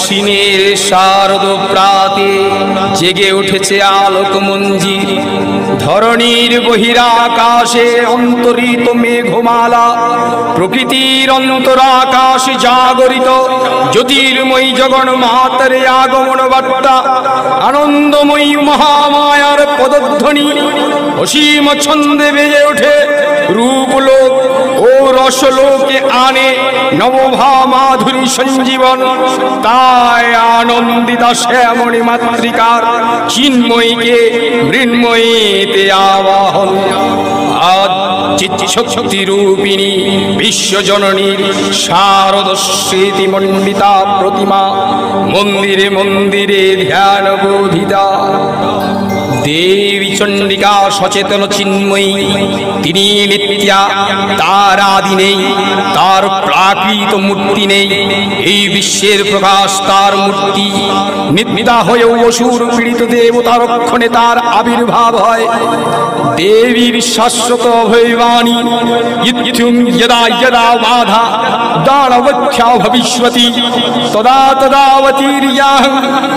অশ্বিনের শারদ প্রাতে জেগে উঠেছে আলোক মঞ্জির। ধরণীর বহিরাকাশে অন্তরিত মেঘমালা, প্রকৃতির অন্তরাকাশ জাগরিত জ্যোতির্ময়ী জগন্মাতার আগমন বার্তা, আনন্দময়ী মহামায়ার পদধ্বনি অসীম ছন্দে বেজে ওঠে। রূপলোক ও রসলোকে আনে নবভা মাধুরী সঞ্জীবন। তাই আনন্দিতা শ্যামণী মাতৃকার চিন্ময়ীকে মৃন্ময়ীতে আবাহন। আজ চিৎশক্তি রূপিণী বিশ্বজননীর শারদ স্মৃতি মণ্ডিতা প্রতিমা মন্দিরে মন্দিরে ধ্যান বোধিতা। দেবী চণ্ডিকা সচেতন চিন্ময়ী, তিনি নিত্যা, তার আদি নেই, তার প্রাকৃত মূর্তি নেই। এই বিশ্বের প্রকাশ তার মূর্তি। নিত্যা হয়েও অসুর পীড়িত দেবতা রক্ষণে তার আবির্ভাব হয়। দেবীর শাশ্বত অভয়বাণী ইত্যুম যদা যদা বাধা দানবখ্যা ভবিষ্যতি তদা তদাবতীর্যাহং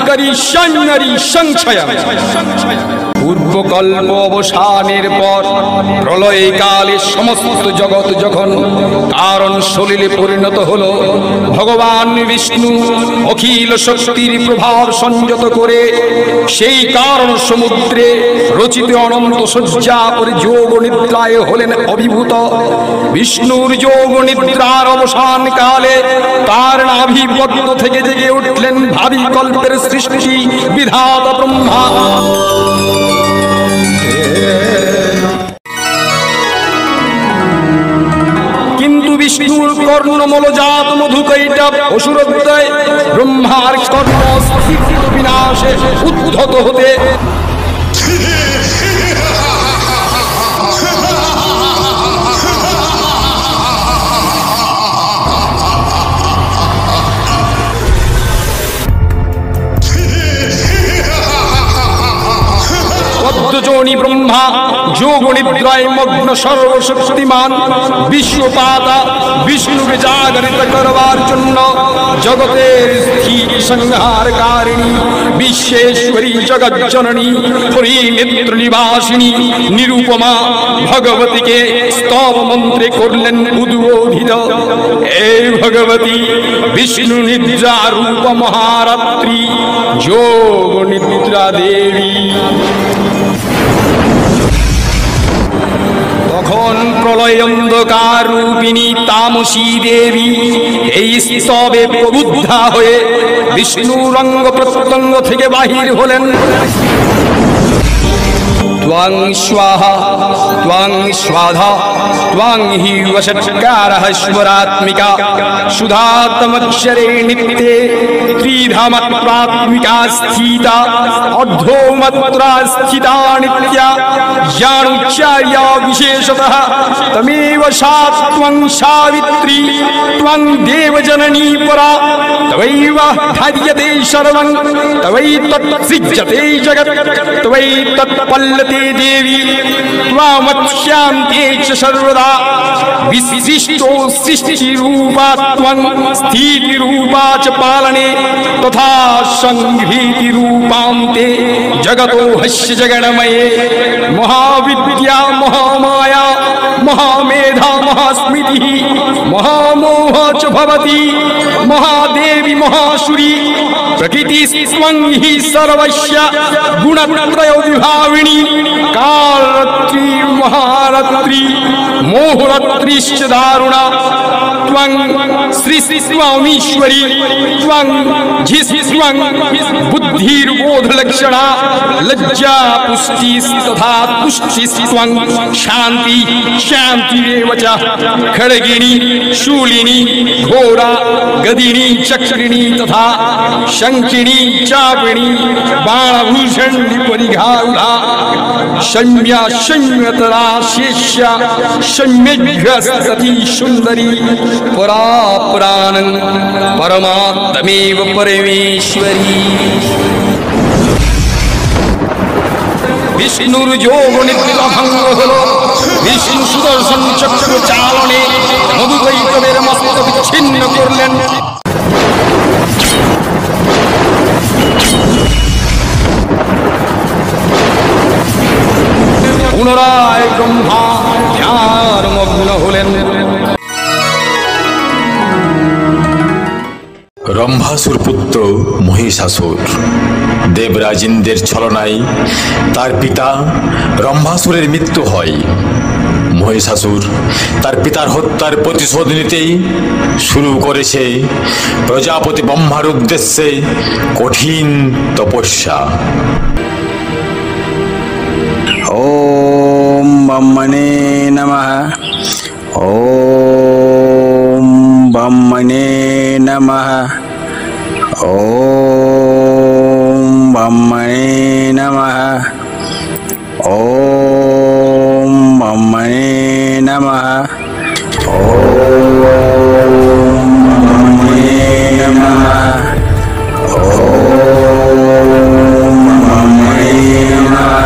করিষ্যামি সংশয়ম। পূর্বকল্প অবসানের পর প্রলয়কালে সমস্ত জগৎ যখন কারণ সলিলে পরিণত হল, ভগবান বিষ্ণু অখিল শক্তির প্রভাব সংযত করে সেই কারণ সমুদ্রে রচিত অনন্ত শয্যা করে যোগ নিদ্রায় হলেন অভিভূত। বিষ্ণুর যোগ নিদ্রার অবসান কালে তার নাভিপদ্ম থেকে জেগে উঠলেন ভাবি কল্পের সৃষ্টি বিধাতা ব্রহ্মা। কিন্তু বিষ্ণুর কর্ণমলজাত মধুকৈটব অসুরোদয় ব্রহ্মার কর্ণ বিনাশে উদ্ধত হতে পদ্মজনি ব্রহ্মা যোগ নিদ্রায় মগ্ন সর্বশক্তিমান বিশ্বপাতা বিষ্ণুকে জাগরিত করবার জন্য জগতের স্থির সংহারকারিণী বিশ্বেশ্বরী জগজ্জননী হরিনেত্র নিবাসিনী নিরুপমা ভগবতীকে স্তব মন্ত্রে করলেন উদ্বোধিত। এই ভগবতী বিষ্ণু নিদ্রা রূপ মহারাত্রি যোগ নিদ্রা দেবী। তখন প্রলয় অন্ধকার রূপিণী তামসী দেবী এই স্তবে প্রবুদ্ধা হয়ে বিষ্ণুর অঙ্গ প্রত্যঙ্গ থেকে বাহির হলেন। त्वं स्वाहा त्वं स्वाधा त्वं हि वषट्कारः स्वरात्मिका सुधातमक्षरे नित्ये त्रिधामत्वात्मिका स्थिता अर्धोमत्रा स्थिता नित्या ज्ञानोच्चार्या विशेषतः तमेव सा त्वं सावित्री त्वं देवजननी परा तवैव धार्यते सर्वं तवैतत्सृज्यते जगत् तवैतत्पल्लते देवी त्वामक्ष्यान्ते च सर्वदा विशिष्टो सृष्टिरूपा त्वं स्थितिरूपा च पालने तथा संहृतिरूपान्ते जगतो हस्य जगन्मये महाविद्या महामाया महामेधा महास्मृतिः महामोह च भवति महादेवी महासुरी प्रकृतिस्त्वं हि सर्वस्य गुणत्रय विभाविनी कालरात्रि महारात्रि मोहरात्रिश्च दारुणा त्वं श्रीस्त्वमीश्वरी त्वं झिस्त्वं बुद्धिर्बोधलक्षणा लज्जा पुष्टिस्तथा तुष्टिस्त्वं शान्ति शान्तिरेव च खड्गिनी शूलिनी घोरा गदिनी चक्रिणी तथा शंखिनी चापिणी बाणभूषणी परिघारुधा शम्या शम्यतरा शेष्या शम्यभ्यस्तती सुंदरी परा पुराणं परमात्मेव परमेश्वरी। विष्णुर যোগ নিদ্রা ভঙ্গ হলো। বিষ্ণু সুদর্শন চক্র চালনে মধুকৈটবের মস্তক বিচ্ছিন্ন করলেন। পুনরায় ব্রহ্মা ধ্যান মগ্ন হলেন। রম্ভাসুর পুত্র মহিষাসুর দেবরাজেন্দ্রের ছলনায় তার পিতা রম্ভাসুরের মৃত্যু হয়। মহিষাসুর তার পিতার হত্যার প্রতিশোধ নিতেই শুরু করেছে প্রজাপতি ব্রহ্মার উদ্দেশ্যে কঠিন তপস্যা। ওম ব্রহ্মণে নমঃ। ওম ব্রহ্মণে নমঃ। ওম ব্রহ্মণে নমঃ। ওম ব্রহ্মণে নমঃ। ওম ব্রহ্মণে নমঃ। ওম ব্রহ্মণে নমঃ।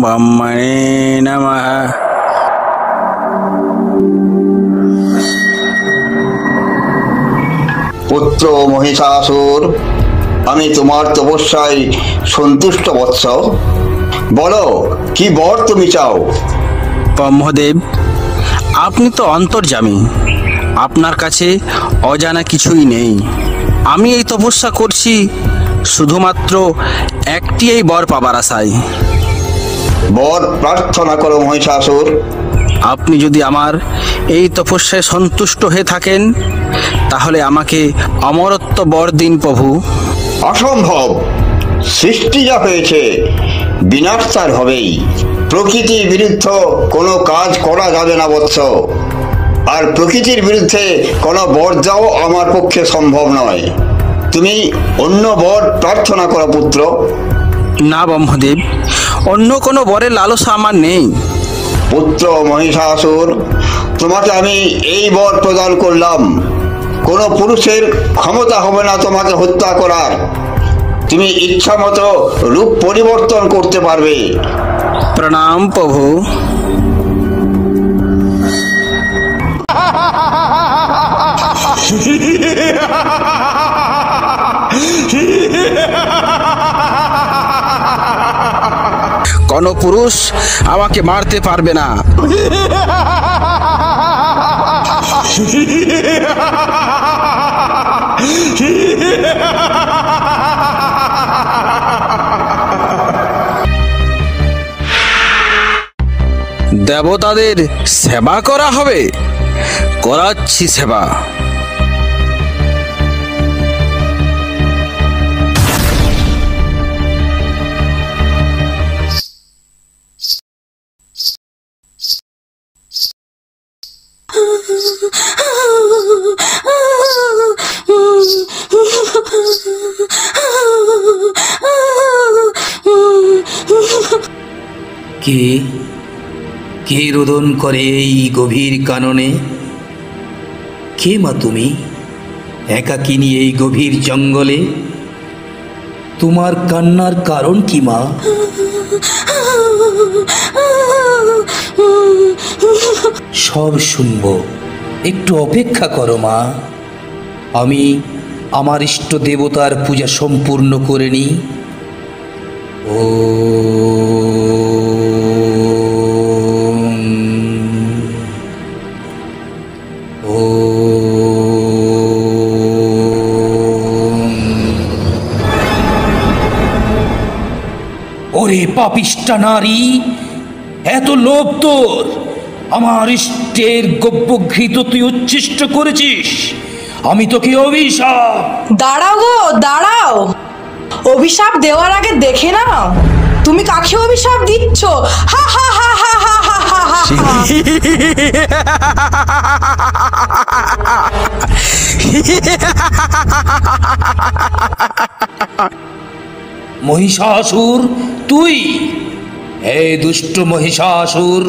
ব্রহ্মণে নমঃ। পুত্র মহিষাসুর, আমি তোমার তপস্যায় সন্তুষ্ট বৎস। বলো, কি বর তুমি চাও? ব্রহ্মদেব, আপনি তো অন্তর্যামী, আপনার কাছে অজানা কিছুই নেই। আমি এই তপস্যা করছি শুধুমাত্র একটি এই বর পাবার আশায়। বর প্রার্থনা করো মহিষাসুর। আপনি যদি আমার এই তপস্যায় সন্তুষ্ট হয়ে থাকেন তাহলে আমাকে অমরত্ব বর দিন প্রভু। অসম্ভব। সৃষ্টি যা হয়েছে বিনাশ তার হবেই। প্রকৃতির বিরুদ্ধে কোনো কাজ করা যাবে না বৎস। আর প্রকৃতির বিরুদ্ধে কোনো বর যাও আমার পক্ষে সম্ভব নয়। তুমি অন্য বর প্রার্থনা করো পুত্র। না ব্রহ্মদেব, অন্য কোনো বরের লালসা আমার নেই। পুত্র মহিষাসুর, তোমাকে আমি এই বর প্রদান করলাম। কোনো পুরুষের ক্ষমতা হবে না তোমাকে হত্যা করার। তুমি ইচ্ছা মতো রূপ পরিবর্তন করতে পারবে। প্রণাম প্রভু। কোনো পুরুষ আমাকে মারতে পারবে না। দেবতাদের সেবা করা হবে, করাচ্ছি সেবা। কে রোদন করে এই গভীর কাননে? কে মা তুমি, একাকিনী এই গভীর জঙ্গলে? তোমার কান্নার কারণ কি মা? সব শুনবো, একটু অপেক্ষা করো মা। আমি আমার ইষ্ট দেবতার পূজা সম্পূর্ণ করে নিই। ওরে পাপিষ্টা নারী, এত লোভ তোর! আমার ইষ্টের গব্যঘৃত তুই উচ্ছিষ্ট করেছিস। আমি তোকে অভিশাপ। দাঁড়াও গো, দাঁড়াও। অভিশাপ দেওয়ার আগে দেখে নাও তুমি কাকে অভিশাপ দিচ্ছ। হা হা হা হা হা হা হা হা। মহিষাসুর, তুই? হে দুষ্ট মহিষাসুর,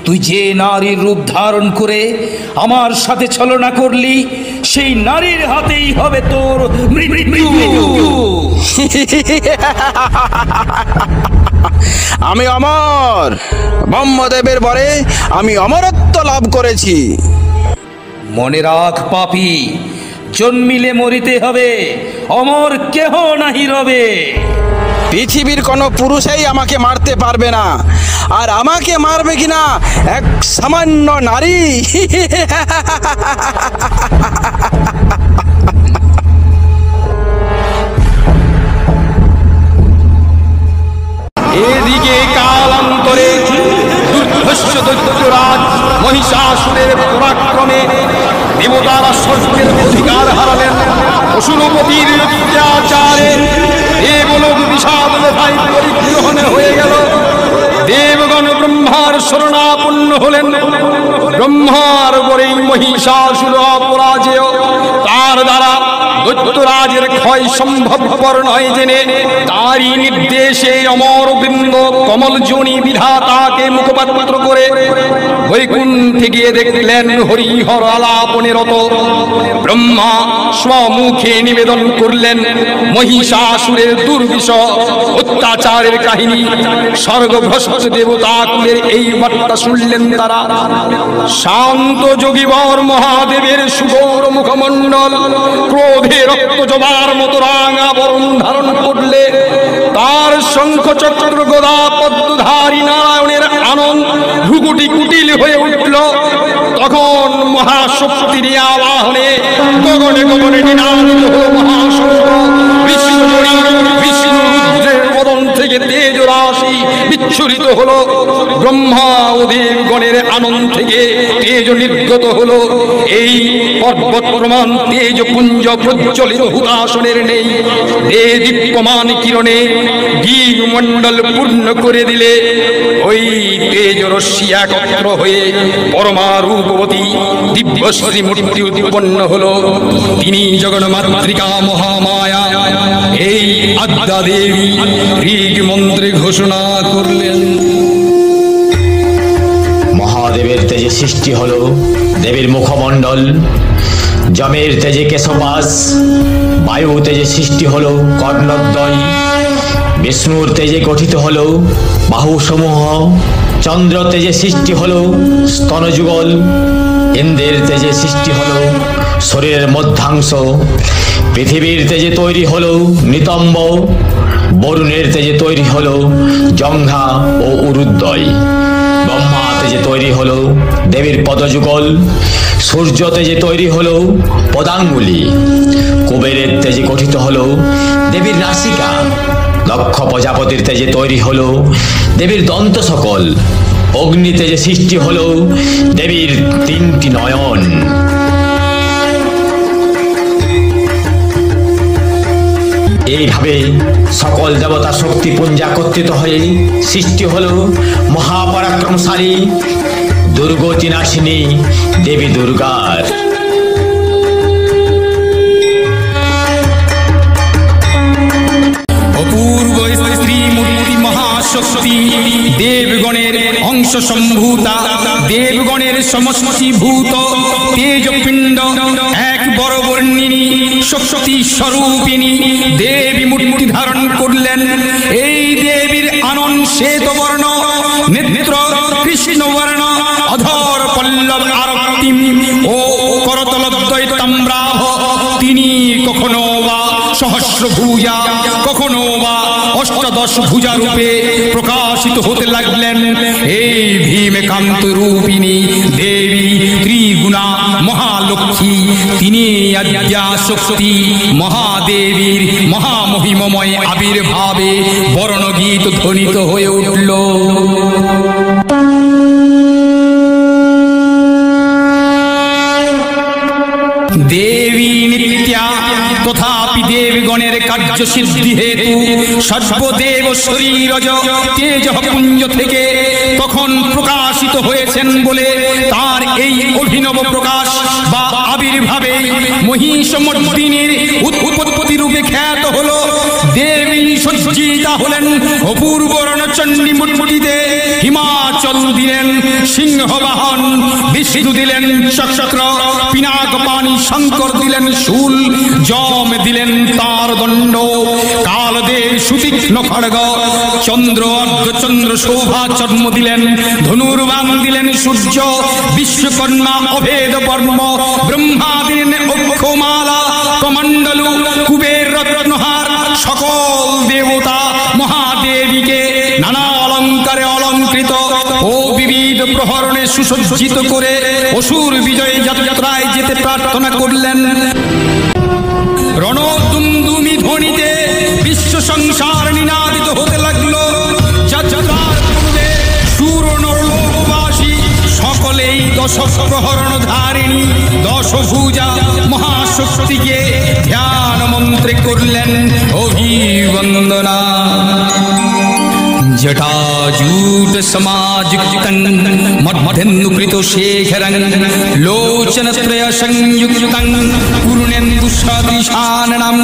তুই যে নারীর রূপ ধারণ করে আমার সাথে ছলনা করলি, সেই নারীর হাতেই হবে তোর মৃত্যু। আমি অমর, ব্রহ্মদেবের বরে আমি অমরত্ব লাভ করেছি। মনে রাখ পাপী, জন্মিলে মরিতে হবে, অমর কেহ নাহি রবে। পৃথিবীর কোনো পুরুষই আমাকে মারতে পারবে না, আর আমাকে মারবে কিনা এক সামান্য নারী। এদিকে কালান্তরে দুর্ধর্ষ দৈত্যরাজ মহিষাসুরের পরাক্রমে দেবতারা স্বর্গের অধিকার হারালেন। অসুরপতির অত্যাচারে দেবলোক বিষাদ ব্যথায় পরিগ্রহণ হয়ে গেল। দেবগণ ব্রহ্মার শরণাপন্ন হলেন। ব্রহ্মার বরেই মহিষাসুর অপরাজেয়। তার দ্বারা দৈত্যরাজের ক্ষয় সম্ভবপর নয় জেনে তারই নির্দেশে অমরবৃন্দ কমলজনী বিধাতাকে মুখপাত্র করে বৈকুণ্ঠে গিয়ে দেখলেন হরিহর আলাপনে রত। ব্রহ্মা স্বমুখে নিবেদন করলেন মহিষাসুরের দুর্বিষহ অত্যাচারের কাহিনী। স্বর্গভ্রষ্ট দেবতা কুলের এই বার্তা শুনলেন তারা। শান্ত যোগীবর মহাদেবের সুগৌর মুখমণ্ডল ক্রোধে রক্ত জবার মতো রাঙা বরণ ধারণ করলে তার শঙ্খ চক্র গদা পদ্মধারী নারায়ণের আনন্দ ভ্রুকুটি কুটিল হয়ে উঠল। তখন মহাশক্তির আবাহনে গগনে গগনে নিনাদিত হল মহাশঙ্খ। বিষ্ণু রুদ্রের বদন থেকে তেজ রাশি বিচ্ছুরিত হলো। ব্রহ্মা ও দেবগণের আনন্দ থেকে তেজ নির্গত হলো। এই পর্বত প্রমাণ তেজ পুঞ্জ প্রজ্বলিত হুতাসনের নেই। এ দীপ্যমান কিরণে গিরিমণ্ডল পূর্ণ করে দিলে ওই তেজ রশ্মি একত্র হয়ে পরমা রূপবতী দিব্যশ্রী মূর্তি উৎপন্ন হলো। তিনি জগন্মাতৃকা মহামায়া। এই আদ্যা দেবী ঋগ মন্ত্রে ঘোষণা করলেন। মহাদেবের তেজে সৃষ্টি হলো দেবীর মুখমণ্ডল। যমের তেজে কেশপাশ, বায়ু তেজে সৃষ্টি হলো কর্ণদ্বয়। বিষ্ণুর তেজে গঠিত হলো বাহুসমূহ। চন্দ্র তেজে সৃষ্টি হলো স্তনযুগল। ইন্দ্রের তেজে সৃষ্টি হলো শরীরের মধ্যাংশ। পৃথিবীর তেজে তৈরি হলো নিতম্ব। বরুণের তেজে তৈরি হলো জঙ্ঘা ও উরুদ্বয়। ব্রহ্মা তেজে তৈরি হলো দেবীর পদযুগল। সূর্য তেজে তৈরি হলো পদাঙ্গুলি। কুবেরের তেজে গঠিত হলো দেবীর নাসিকা। দক্ষ প্রজাপতির তেজে তৈরি হলো দেবীর দন্ত সকল। অগ্নি তেজে সৃষ্টি হলো দেবীর 3টি নয়ন। এইভাবে সকল দেবতা শক্তিপুঞ্জ একত্রিত হয়ে সৃষ্টি হলো মহাপরাক্রমশালী দুর্গতি নাশিনী দেবী দুর্গার। অপূর্ব স্ত্রী মূর্তি মহাশক্তি দেবগণের অংশ অংশ সম্ভূতা দেবগণের সমষ্টিভূত তেজপিণ্ড এক বড় বর্ণিনী শক্তি স্বরূপিণী দেবী মূর্তি ধারণ করলেন। এই দেবীর আনন শ্বেতবর্ণ, নেত্র কৃষ্ণবর্ণ, অধর পল্লব আরক্তিম ও করতলদ্বয় তাম্রাভ। তিনি কখনো বা সহস্র ভুজা, কখনো বা অষ্টাদশ ভুজা রূপে প্রকাশিত হতে লাগলেন। এই ভীমকান্ত রূপিণী দেবী ত্রিগুণা মহালক্ষ্মী, তিনি আদ্যা শক্তি মহাদেবীর মহামহিমময় আবির্ভাবে বর্ণগীত ধ্বনিত হয়ে উঠল। দেবী নিত্যা তথাপি দেবগণের কার্য সিদ্ধি হেতু সর্বদেব শরীরজ তেজ পুঞ্জ থেকে তখন প্রকাশিত হয়েছেন বলে তার এই অভিনব প্রকাশ বা আবির্ভাবে মহিষমর্দিনীর উৎপত্তি রূপে খ্যাত হল। দেবী সজ্জিতা হলেন অপূর্ব রণচণ্ডী মূর্তিতে। হিমাচল দিলেন সিংহবাহন, বিষ্ণু দিলেন চক্র, পিনাক পানি শঙ্কর দিলেন শূল, যম দিলেন তার দণ্ড, কালদেব সুতীক্ষ্ণ খড়গ, চন্দ্র অর্ধচন্দ্র শোভা চর্ম দিলেন, ধনুর্বাণ দিলেন সূর্য, বিশ্বকর্মা অভেদ বর্ম, ব্রহ্মা দিলেন অক্ষমালা কমণ্ডলু, কুবের রত্নহার, সকল দেবতা মহাদেবীকে নানা অলঙ্কারে অলঙ্কৃত ও বিবিধ প্রহরণে সুসজ্জিত করে অসুর বিজয় যাত্রায় যেতে প্রার্থনা করলেন। রণদুন্দুমি ধ্বনিতে বিশ্ব সংসার নিনাদিত হতে লাগলো। যাত্রার পূর্বে সুর নরলোকবাসী সকলেই দশ প্রহরণ ধারিণী দশভুজা মহাশক্তিকে ধ্যান মন্ত্রে করলেন অভিবন্দনা। जटाजूट समाजुक्तं मध्येन्दुकृत शेखरं लोचनत्रय संयुक्तं पूर्णेन्दुसदृशाननं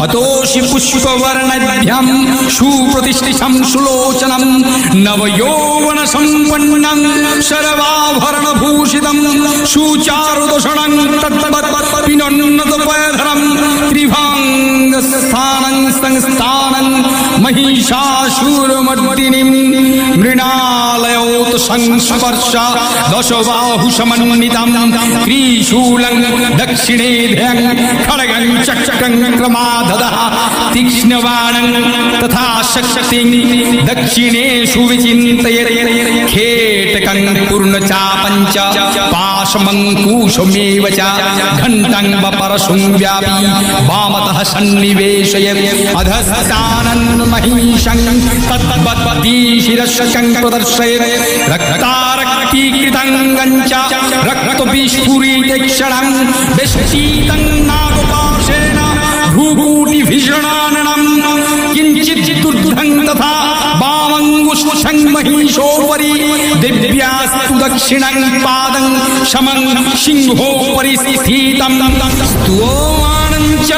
अतोषि पुष्पवर्णाढ्यं सुप्रतिष्ठितं सुलोचनं नवयौवन सम्पन्नं सर्वाभरणभूषितं सुचारुदशनं तत्तत्पिनोन्नतपयधरं त्रिभङ्गस्थानं संस्थानं महिषासुरमर्दिनीं मृणालयोत संस्पर्श दशबाहु समन्वितं त्रिशूलं दक्षिणे ध्यं खड्गं चक्रं क्रमाददः तीक्ष्णबाणं तथा शक्तिं दक्षिणेषु विचिन्तयेत् खेटकं पूर्णचापं च पाशमङ्कुशमेव च घण्टं वपरशुं व्यापी वामतः सन्निवेशयेत् अधस्तानं महिषं तद्वद्दिशिरशकं प्रदर्शयेत् रक्तारक्तीकृतं च रक्तविस्फुरितक्षणं वेष्टितं नागपाशेन भ्रूकूटिभीषणाननं किञ्चित् दुर्धं तथा वामङ्गुष्ठं महिषोपरि दिव्यास्तु दक्षिणं पादं समं सिंहोपरि स्थितं स्तुवानं च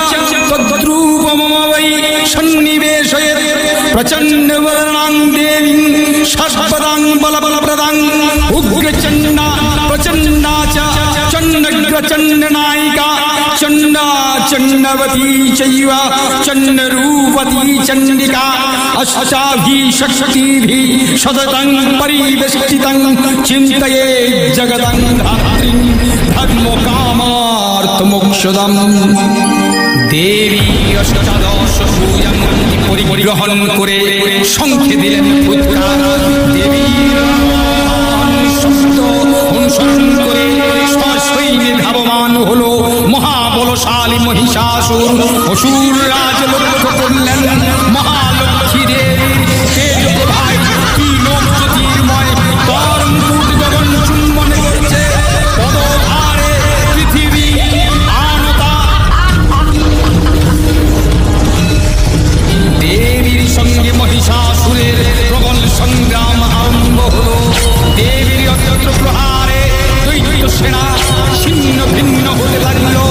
तद्रूपमवै सन्निवेशयेत् प्रचण्डवर्णां देवीं सर्वदां बलप्रदां उग्रचण्डा प्रचण्डा च चण्डग्रचण्डनायिका चण्डा चण्डवती चैव चण्डरूपती चण्डिका अष्टाभिः शक्तिभिः सततं परिवेष्टितं चिन्तये जगतं धात्रीं धर्मकामार्थमोक्षदम्। देवी अष्टादश ভুজং পরিগ্রহণ করে শঙ্খে দিলেন ফুৎকার। দেবীর শব্দ অনুসরণ করে সসৈন্যে ধাবমান হলো মহাবলশালী মহিষাসুর। অসুর রাজ লক্ষ্য করলেন মহালক্ষ্মী দেবীর তেজ প্রভায় কি লোক জ্যোতির্ময় তরঙ্গুট গগন চুম্বন করছে। পদভারে পৃথিবী আনতা। দেবীর সঙ্গে মহিষাসুরের প্রবল সংগ্রাম আরম্ভ হলো। দেবীর অস্ত্র প্রহারে দৈত্য সেনা ছিন্ন ভিন্ন হতে লাগলো।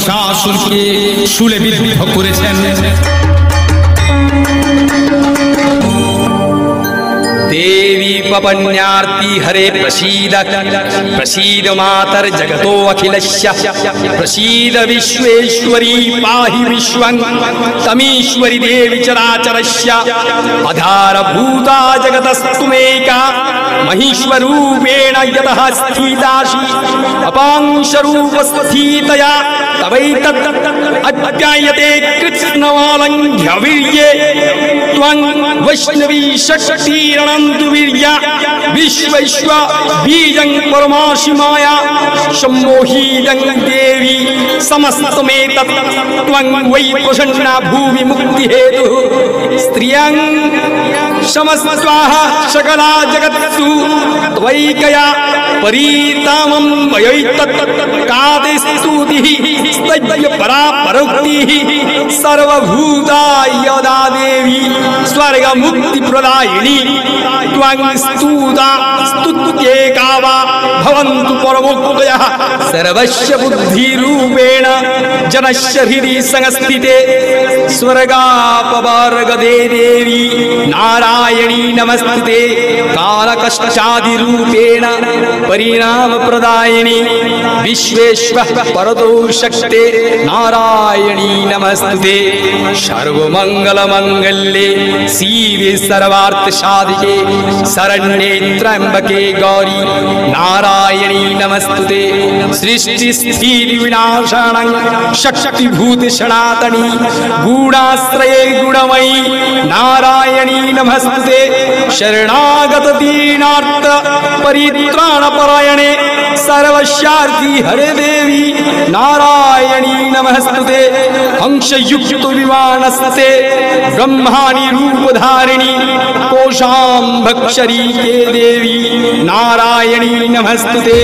মহিষাসুরকে শূলে বিদ্ধ করেছেন। देवी पवन्यार्ति हरे प्रसीद प्रसीद मातर जगतो अखिलस्य प्रसीद विश्वेश्वरी पाहि विश्वं तमीश्वरी देवी चराचरस्य आधारभूता जगतस्तुमेका महीश्वरूपेण यतः स्थितासि अपांशरूपस्थितया तवैतत् अध्यायते कृष्णवालङ्घ्यवीर्ये त्वं वैष्णवी शक्तिरणन्तु वीर्या विश्वैश्व बीजं परमासि माया सम्मोहीदं देवी समस्तमेतत् त्वं वै प्रसन्ना भूमि मुक्तिहेतुः स्त्रियं समस्त्वाः सकला जगत्सु त्वैकया परीतामं मयैतत् कादे स्तुतिः स्तव्य परा परोक्तिः सर्वभूता यदा देवी स्वर्ग मुक्ति प्रदायिनी त्वं स्तुता स्तुत्येका वा भवन्तु परमोक्तयः सर्वस्य बुद्धिरूपेण जनस्य हृदि संस्थिते स्वर्गापवर्गदे देवी नारायणी नमस्ते कालकश्चादिरूपेण परिणाम प्रदायिनी विश्वेश्व परतो शक्ते नारायणी नमस्ते सर्वमंगल मंगल्ये शिवे सर्वार्थ साधिके शरण्ये त्र्यंबके गौरी नारायणी नमस्ते सृष्टि स्थिति विनाशानं शक्तिभूत सनातनी गुणाश्रये गुणमयी नारायणी नमस्ते शरणागत दीनार्थ परित्राण परायणे सर्वस्यार्थी हरे देवी नारायणी नमस्ते हंसयुक्त विमानस्ते ब्रह्माणि रूपधारिणी कोशां भक्षरी के देवी नारायणी नमस्ते।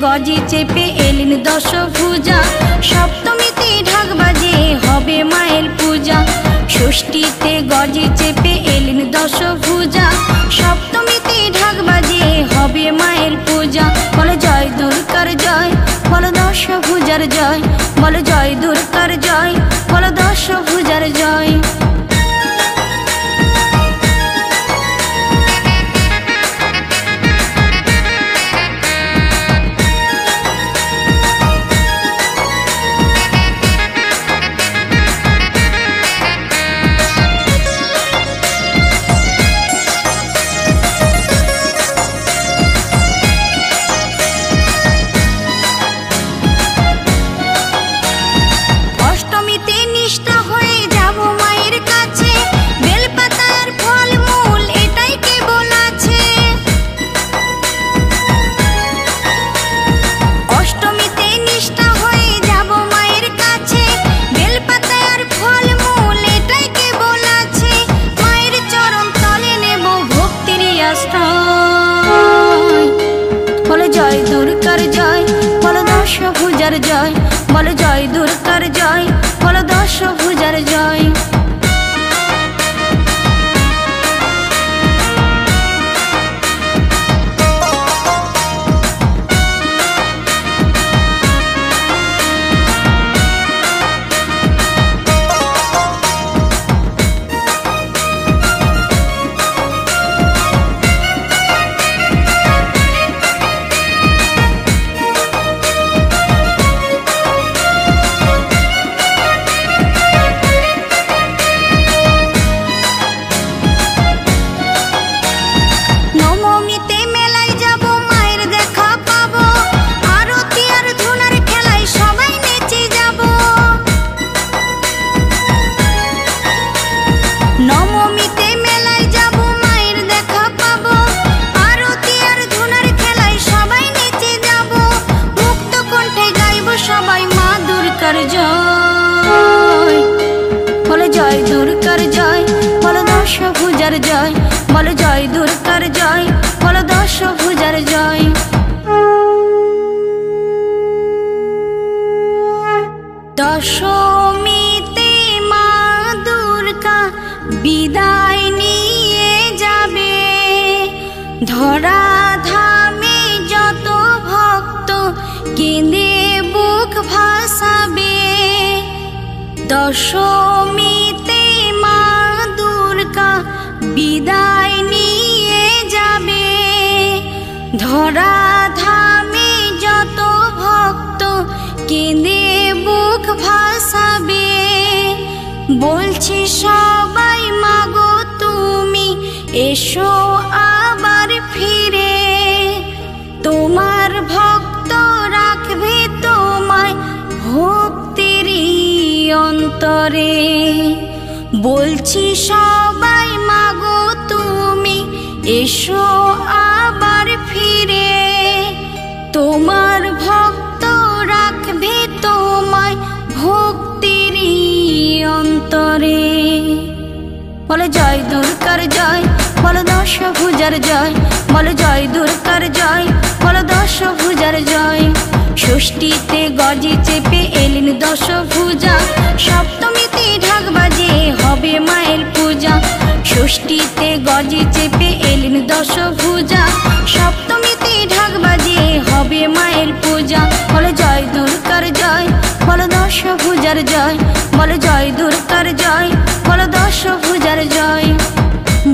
গজি চেপে এলেন দশভুজা, সপ্তমীতে ঢাক বাজে হবে মায়ের পূজা। ষষ্ঠীতে গজি চেপে এলেন দশভুজা, সপ্তমীতে ঢাক বাজে হবে মায়ের পূজা। বলো জয় দুর্গার জয়, বলো দশভুজার জয়, বলো জয় দুর্গার জয়, বলো দশভুজার জয়। জয়, বলো জয় দুর্গার জয়, বলো দশভুজার জয়। জয়, বলো জয় দুর্গার জয়, বলো দশভুজার জয়। দশমীতে মা দুর্গা বিদায় নিয়ে যাবে, ধরা ধামে যত ভক্ত কেঁদে বুক ভাসাবে। দশমীতে মা দুর্গা বিদায় নিয়ে যাবে, ধরা ধামে যত ভক্ত কেঁদে বুক ভাসাবে। বলছি সবাই মাগো তুমি এসো আবার ফিরে, তোমার ভক্ত রাখবে তোমায় ভক্তির অন্তরে। বলছি সবাই মাগো তুমি এসো আবার ফিরে, তোমার ভক্ত রাখবে তোমায় ভক্তির অন্তরে। বলো জয় দুর্গার জয়, বলো দশভুজার জয়, বলো জয় দুর্গার জয়, বলো দশভুজার জয়। ষষ্ঠীতে গজি চেপে এলেন দশভুজা, সপ্তমীতে ঢাক বাজে হবে মায়ের পূজা। ষষ্ঠীতে গজি চেপে এলেন দশভুজা, সপ্তমীতে ঢাক বাজে হবে মায়ের পূজা। বলো জয় দুর্গার জয়, বলো দশভুজার জয়, বলো জয় দুর্গার জয়, বলো দশভুজার জয়।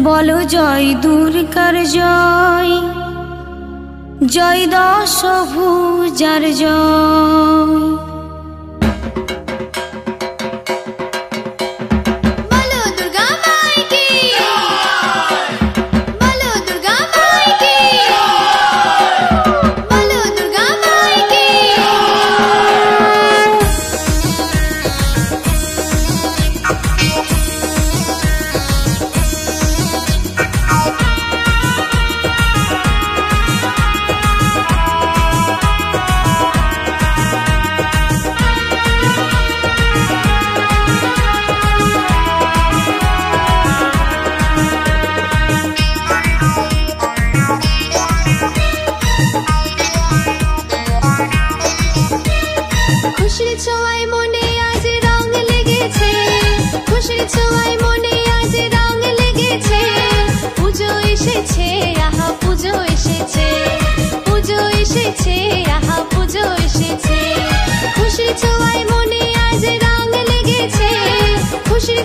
বলো জয় দুর্গার জয়, জয় দশভুজার জয়।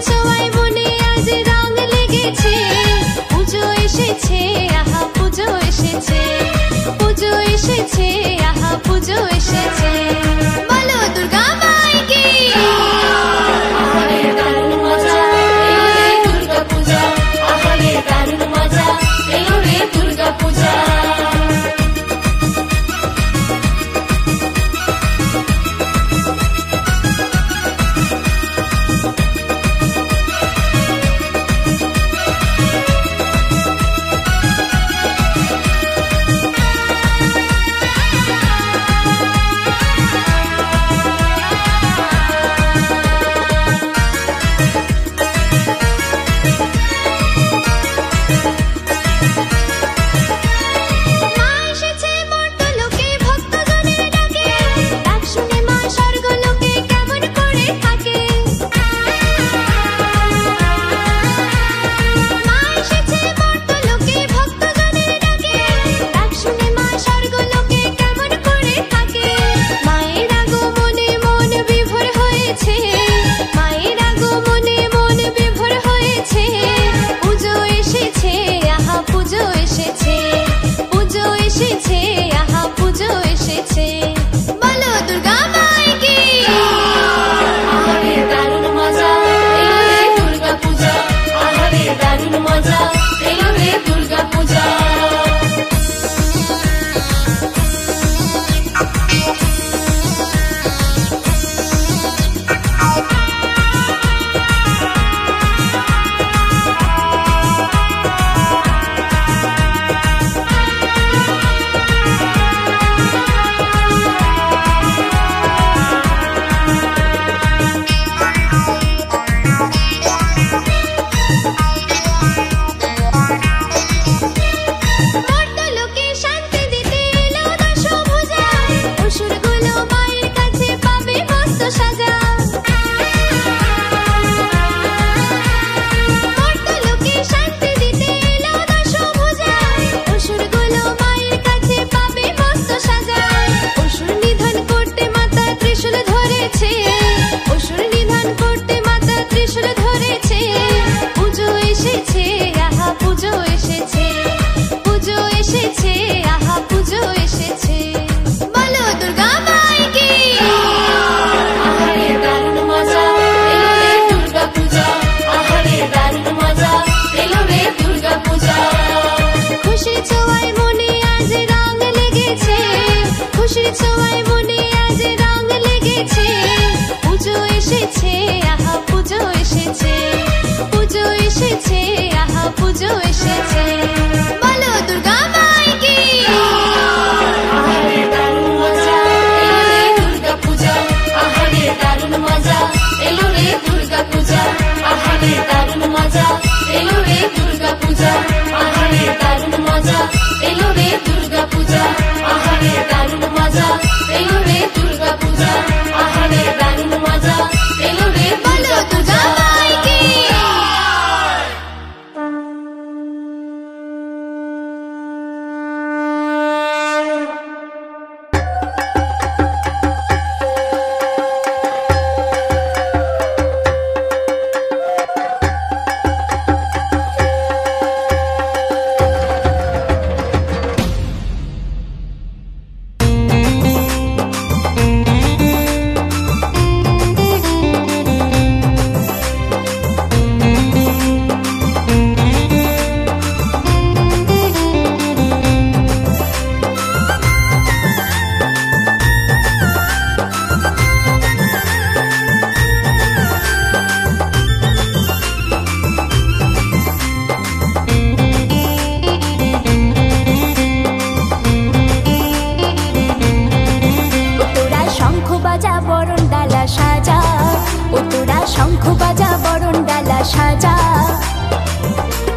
ছোঁয়ায় মনে আজ রং লেগেছে, পুজো এসেছে আহা পুজো এসেছে, পুজো এসেছে আহা পুজো এসেছে। বলো দুর্গা মাইকে আহারে দারুণ মজা এলো রে দুর্গা পূজা, আহারে দারুণ মজা এলো রে দুর্গা পূজা।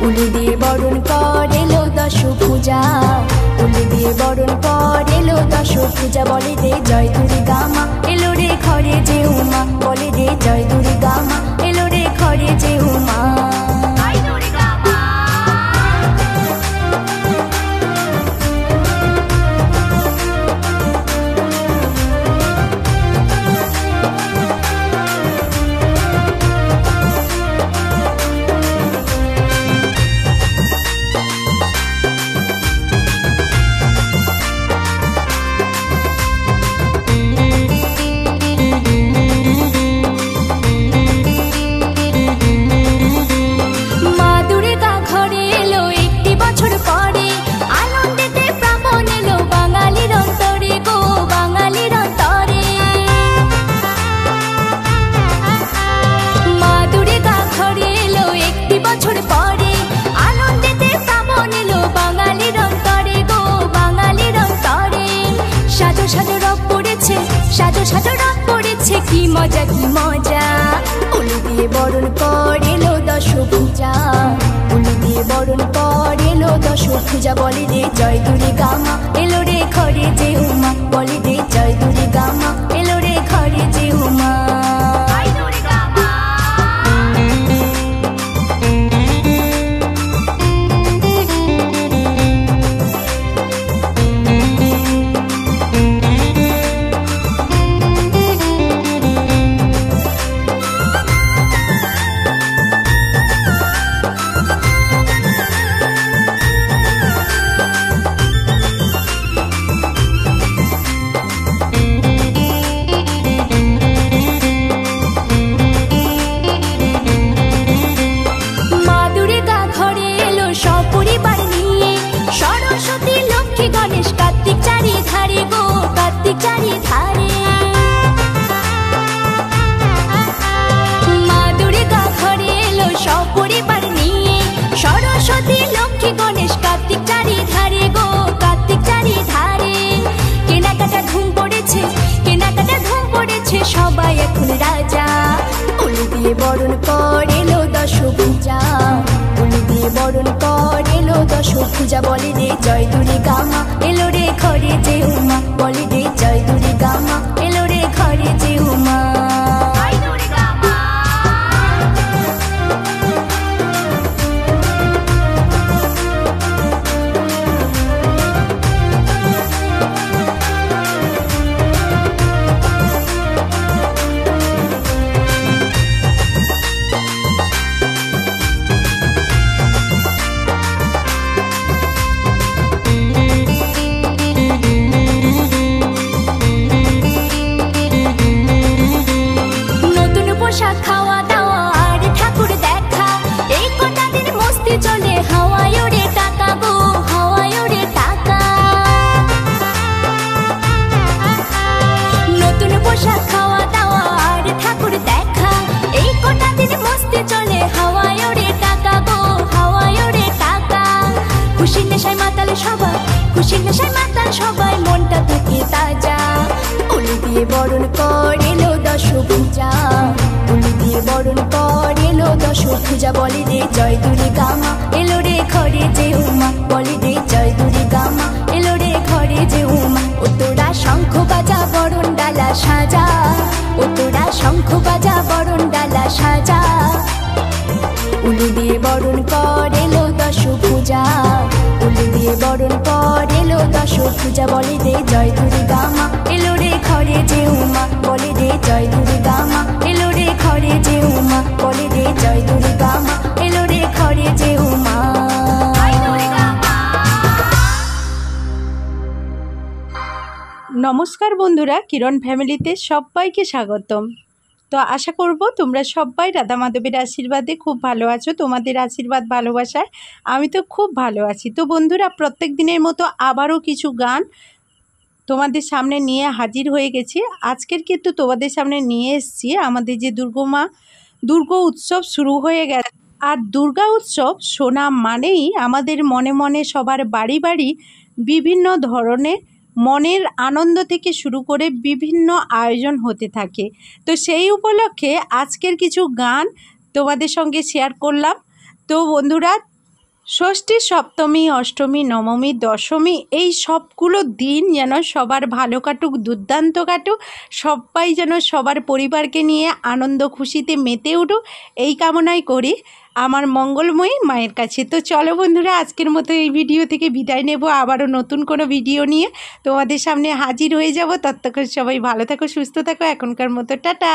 উলু দিয়ে বরণ কর এলো দশ পূজা, উলু দিয়ে বরণ কর এলো দশ পূজা। বলে রে জয় দুর্গা মা এলো রে ঘরে যে উমা, বলে রে জয় দুর্গা মা এলো রে ঘরে যে উমা। সাজো রাত পড়েছে কি মজা কি মজা, উলু দিয়ে বরণ কর এলো দশভুজা, উলু দিয়ে বরণ কর এলো দশভুজা, বলে রে জয় দুর্গা মা এলো রে ঘরে যে উমা, বলে রে জয় দুর্গা মা এলো রে ঘরে যে উমা। সবাই এখন রাজা, উলু দিয়ে বরণ কর এলো দশভুজা, উলু দিয়ে বরণ কর এলো দশভুজা, বলে রে জয় দুর্গা মা এলো রে ঘরে যে উমা, বলে রে জয় দুর্গা মা এলো রে ঘরে যে উমা। খাওয়া দাওয়া আর ঠাকুর দেখা, এই কটা দিন মস্তি চলে হাওয়ায় ওরে টাকা গো, হাওয়ায় ওরে টাকা। নতুন পোশাক খাওয়া দাওয়া আর ঠাকুর দেখা, এই কটা দিন মস্তি চলে হাওয়ায় ওরে টাকা গো, হাওয়ায় ওরে টাকা। খুশি নেশায় মাতাল সবাই, খুশি নেশায় মাতাল সবাই, মনটা থাকে তাজা, উলু দিয়ে বরণ কর এলো দশভুজা, উলু দিয়ে বরণ কর এলো দশভুজা, বলে রে জয় দুর্গা মা এলো রে ঘরে যে উমা, বলে রে জয় দুর্গা মা এলো রে ঘরে যে উমা। ও তোরা শঙ্খ বাজা বরণ ডালা সাজা, ও তোরা শঙ্খ বাজা বরণ ডালা সাজা, উলু দিয়ে বরণ কর এলো দশভুজা, উলু দিয়ে বরণ কর এলো দশভুজা, বলে রে জয় দুর্গা মা এলো রে ঘরে যে উমা, বলে রে জয় দুর্গা মা এলো রে ঘরে যে উমা, বলে রে জয় দুর্গা মা এলো রে ঘরে যে উমা। নমস্কার বন্ধুরা, কিরণ ফ্যামিলিতে সবাইকে স্বাগতম। তো আশা করব তোমরা সবাই রাধা মাধবের আশীর্বাদে খুব ভালো আছো, তোমাদের আশীর্বাদ ভালোবাসায় আমি তো খুব ভালো আছি। তো বন্ধুরা, প্রত্যেক দিনের মতো আবারও কিছু গান তোমাদের সামনে নিয়ে হাজির হয়ে গেছি। আজকের কিন্তু তোমাদের সামনে নিয়ে এসেছি আমাদের যে দুর্গা উৎসব শুরু হয়ে গেছে। আর দুর্গা উৎসব শোনা মানেই আমাদের মনে মনে সবার বাড়ি বাড়ি বিভিন্ন ধরনের মনের আনন্দ থেকে শুরু করে বিভিন্ন আয়োজন হতে থাকে। তো সেই উপলক্ষে আজকের কিছু গান তোমাদের সঙ্গে শেয়ার করলাম। তো বন্ধুরা, ষষ্ঠী, সপ্তমী, অষ্টমী, নবমী, দশমী এই সবগুলো দিন যেন সবার ভালো কাটুক, দুর্দান্ত কাটুক, সবাই যেন সবার পরিবারকে নিয়ে আনন্দ খুশিতে মেতে উঠুক, এই কামনাই করি আমার মঙ্গলময়ী মায়ের কাছে। তো চলো বন্ধুরা, আজকের মতো এই ভিডিও থেকে বিদায় নেব, আবারও নতুন কোনো ভিডিও নিয়ে তোমাদের সামনে হাজির হয়ে যাব। ততক্ষণ সবাই ভালো থাকো, সুস্থ থাকো, এখনকার মতো টাটা।